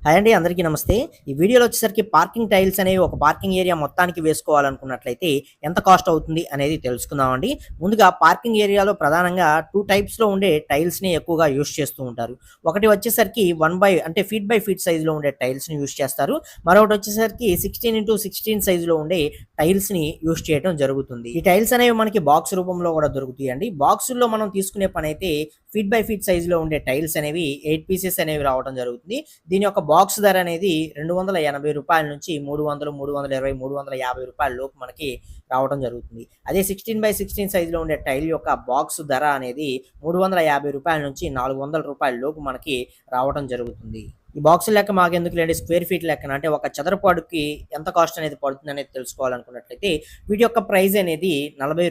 Hi అండి, అందరికీ నమస్తే. ఈ వీడియోలో వచ్చేసరికి పార్కింగ్ టైల్స్ అనేవి ఒక పార్కింగ్ ఏరియా మొత్తానికి వేసుకోవాలనుకున్నట్లయితే ఎంత కాస్ట్ అవుతుంది అనేది తెలుసుకుందామండి. ముందుగా పార్కింగ్ ఏరియాలో ప్రధానంగా 2 టైప్స్‌లో ఉండే టైల్స్‌ని ఎక్కువగా యూజ్ చేస్తూ ఉంటారు. ఒకటి వచ్చేసరికి 1 బై అంటే ఫీట్ బై ఫీట్ సైజ్‌లో ఉండే టైల్స్‌ని యూజ్ చేస్తారు. మరొకటి వచ్చేసరికి 16x16 సైజ్‌లో ఉండే టైల్స్‌ని యూజ్ చేయడం జరుగుతుంది. ఈ టైల్స్ అనేవి మనకి బాక్స్ రూపంలో కూడా దొరుకుతాయండి. బాక్సుల్లో మనం తీసుకునే పనైతే ఫీట్ బై ఫీట్ సైజ్‌లో ఉండే టైల్స్ అనేవి 8 పీసెస్ అనేవి రావడం జరుగుతుంది. దీని యొక్క బాక్స్ ధర అనేది రూ. 280 నుంచి 300, 320, రూ. 350 లోపు మనకి రావడం జరుగుతుంది. అదే 16x16 సైజులో ఉండే టైల్ యొక్క బాక్స్ ధర అనేది రూ. 350 నుంచి రూ. 400 లోపు మనకి రావడం జరుగుతుంది. ఈ బాక్స్ లెక్క మాకెందుకులేండి, స్క్వేర్ ఫీట్ లెక్కన అంటే ఒక చదరపు అడుగుకి ఎంత కాస్ట్ అనేది పడుతుంది అనేది తెలుసుకోవాలనుకున్నట్లయితే వీటి యొక్క ప్రైస్ అనేది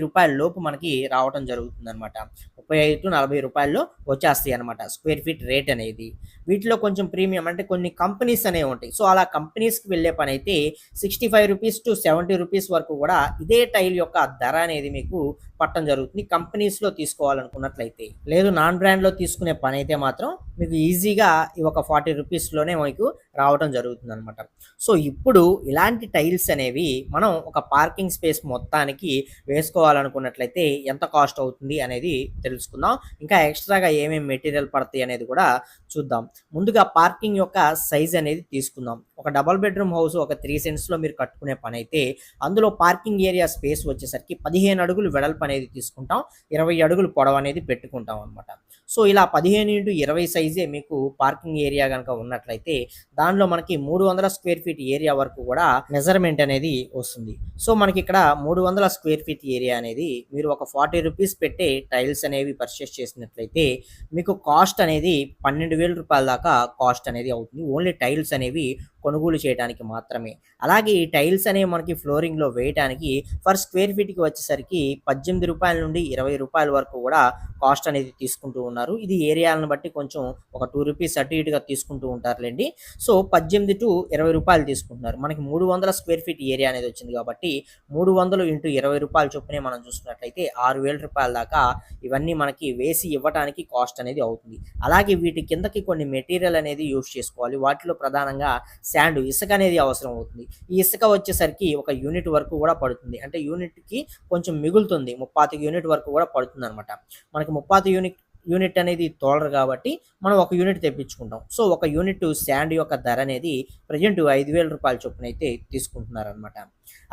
రూ. 40 లోపు మనకి రావడం జరుగుతుంది అనమాట. 35-40 వచ్చేస్తాయి అనమాట స్క్వేర్ ఫీట్ రేట్ అనేది. వీటిలో కొంచెం ప్రీమియం అంటే కొన్ని కంపెనీస్ అనేవి ఉంటాయి. సో అలా కంపెనీస్కి వెళ్ళే పని అయితే ₹65-70 వరకు కూడా ఇదే టైల్ యొక్క ధర అనేది మీకు పట్టడం జరుగుతుంది కంపెనీస్లో తీసుకోవాలనుకున్నట్లయితే. లేదు నాన్ బ్రాండ్లో తీసుకునే పని అయితే మాత్రం మీకు ఈజీగా ఈ ఒక ₹40లోనే మీకు రావడం జరుగుతుంది అనమాట. సో ఇప్పుడు ఇలాంటి టైల్స్ అనేవి మనం ఒక పార్కింగ్ స్పేస్ మొత్తానికి వేసుకోవాలనుకున్నట్లయితే ఎంత కాస్ట్ అవుతుంది అనేది తెలుసుకుందాం. ఇంకా ఎక్స్ట్రాగా ఏమేమి మెటీరియల్ పడతాయి అనేది కూడా చూద్దాం. ముందుగా పార్కింగ్ యొక్క సైజ్ అనేది తీసుకుందాం. ఒక డబుల్ బెడ్రూమ్ హౌస్ ఒక 3 సెంట్స్లో మీరు కట్టుకునే పని అయితే అందులో పార్కింగ్ ఏరియా స్పేస్ వచ్చేసరికి 15 అడుగులు వెడల్పు అనేది తీసుకుంటాం, 20 అడుగులు పొడవు అనేది పెట్టుకుంటాం అనమాట. సో ఇలా 15x20 సైజే మీకు పార్కింగ్ ఏరియా కనుక ఉన్నట్లయితే దానిలో మనకి 300 స్క్వేర్ ఫీట్ ఏరియా వరకు కూడా మెజర్మెంట్ అనేది వస్తుంది. సో మనకి ఇక్కడ 300 స్క్వేర్ ఫీట్ ఏరియా అనేది మీరు ఒక ₹40 పెట్టే టైల్స్ అనేవి పర్చేస్ చేసినట్లయితే మీకు కాస్ట్ అనేది ₹12,000 దాకా కాస్ట్ అనేది అవుతుంది. ఓన్లీ టైల్స్ అనేవి కొనుగోలు చేయడానికి మాత్రమే. అలాగే ఈ టైల్స్ అనేవి మనకి ఫ్లోరింగ్లో వేయడానికి ఫర్ స్క్వేర్ ఫీట్కి వచ్చేసరికి ₹18 నుండి ₹20 వరకు కూడా కాస్ట్ అనేది తీసుకుంటూ ఉన్నారు. ఇది ఏరియాలను బట్టి కొంచెం ఒక ₹2 అటు ఇటుగా తీసుకుంటూ ఉంటారులేండి. సో ₹18-20 తీసుకుంటున్నారు. మనకి 300 స్క్వేర్ ఫీట్ ఏరియా అనేది వచ్చింది కాబట్టి 300 × ₹20 చొప్పునే మనం చూసుకున్నట్లయితే ₹6,000 దాకా ఇవన్నీ మనకి వేసి ఇవ్వడానికి కాస్ట్ అనేది అవుతుంది. అలాగే వీటి కిందకి కొన్ని మెటీరియల్ అనేది యూజ్ చేసుకోవాలి. వాటిలో ప్రధానంగా శాండ్, ఇసుక అనేది అవసరం అవుతుంది. ఈ ఇసుక వచ్చేసరికి ఒక యూనిట్ వరకు కూడా పడుతుంది. అంటే యూనిట్‌కి కొంచెం మిగులుతుంది. 35 యూనిట్ వరకు కూడా పడుతుందనమాట. మనకి 35 యూనిట్ అనేది తోలరు కాబట్టి మనం ఒక యూనిట్ తెప్పించుకుంటాం. సో ఒక యూనిట్ శాండ్ యొక్క ధర అనేది ప్రెజెంట్ ₹5,000 చొప్పున అయితే తీసుకుంటున్నారనమాట.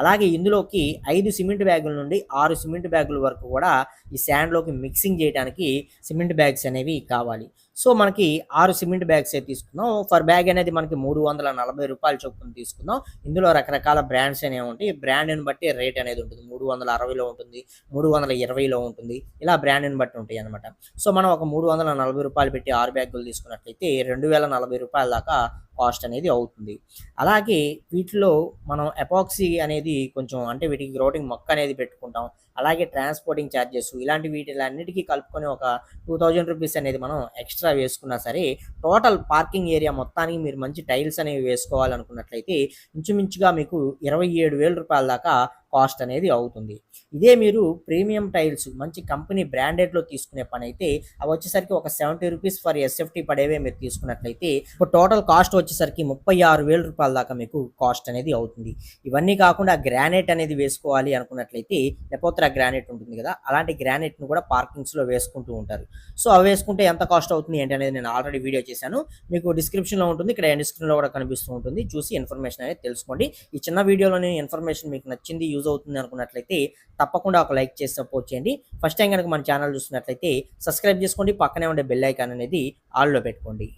అలాగే ఇందులోకి 5 సిమెంట్ బ్యాగుల నుండి 6 సిమెంట్ బ్యాగుల వరకు కూడా ఈ శాండ్లోకి మిక్సింగ్ చేయడానికి సిమెంట్ బ్యాగ్స్ అనేవి కావాలి. సో మనకి 6 సిమెంట్ బ్యాగ్స్ అయితే తీసుకుందాం. ఫర్ బ్యాగ్ అనేది మనకి ₹340 చొప్పున తీసుకుందాం. ఇందులో రకరకాల బ్రాండ్స్ అనేవి ఉంటాయి. బ్రాండ్ని బట్టి రేట్ అనేది ఉంటుంది. 360లో ఉంటుంది, 320లో ఉంటుంది. ఇలా బ్రాండ్ని బట్టి ఉంటాయి అనమాట. సో మనం ఒక ₹340 పెట్టి 6 బ్యాగులు తీసుకున్నట్లయితే ₹2,040 దాకా కాస్ట్ అనేది అవుతుంది. అలాగే వీటిలో మనం ఎపాక్సీ అనేది కొంచెం అంటే వీటికి గ్రౌటింగ్ మొక్క అనేది పెట్టుకుంటాం. అలాగే ట్రాన్స్పోర్టింగ్ ఛార్జెస్ ఇలాంటి వీటిలన్నిటికీ కలుపుకొని ఒక ₹2,000 అనేది మనం ఎక్స్ట్రా వేసుకున్నా సరే టోటల్ పార్కింగ్ ఏరియా మొత్తానికి మీరు మంచి టైల్స్ అనేవి వేసుకోవాలనుకున్నట్లయితే ఇంచుమించుగా మీకు ₹27,000 దాకా కాస్ట్ అనేది అవుతుంది. ఇదే మీరు ప్రీమియం టైల్స్ మంచి కంపెనీ బ్రాండెడ్లో తీసుకునే పని అయితే అవి వచ్చేసరికి ఒక ₹70 ఫర్ ఎస్ఎఫ్టీ పడేవే మీరు తీసుకున్నట్లయితే ఇప్పుడు టోటల్ కాస్ట్ వచ్చేసరికి ₹36,000 దాకా మీకు కాస్ట్ అనేది అవుతుంది. ఇవన్నీ కాకుండా గ్రానైట్ అనేది వేసుకోవాలి అనుకున్నట్లయితే నెపోత్రా గ్రానైట్ ఉంటుంది కదా, అలాంటి గ్రానైట్ను కూడా పార్కింగ్స్లో వేసుకుంటూ ఉంటారు. సో అవి వేసుకుంటే ఎంత కాస్ట్ అవుతుంది ఏంటి అనేది నేను ఆల్రెడీ వీడియో చేశాను. మీకు డిస్క్రిప్షన్లో ఉంటుంది, ఇక్కడ ఎండ్ స్క్రీన్లో కూడా కనిపిస్తూ ఉంటుంది. చూసి ఇన్ఫర్మేషన్ అనేది తెలుసుకోండి. ఈ చిన్న వీడియోలోని ఇన్ఫర్మేషన్ మీకు నచ్చింది, యూజ్ అవుతుంది అనుకున్నట్లయితే తప్పకుండా ఒక లైక్ చేసి సపోర్ట్ చేయండి. ఫస్ట్ టైం కనుక మన ఛానల్ చూస్తున్నట్లయితే సబ్స్క్రైబ్ చేసుకోండి. పక్కనే ఉండే బెల్ ఐకాన్ అనేది ఆల్లో పెట్టుకోండి.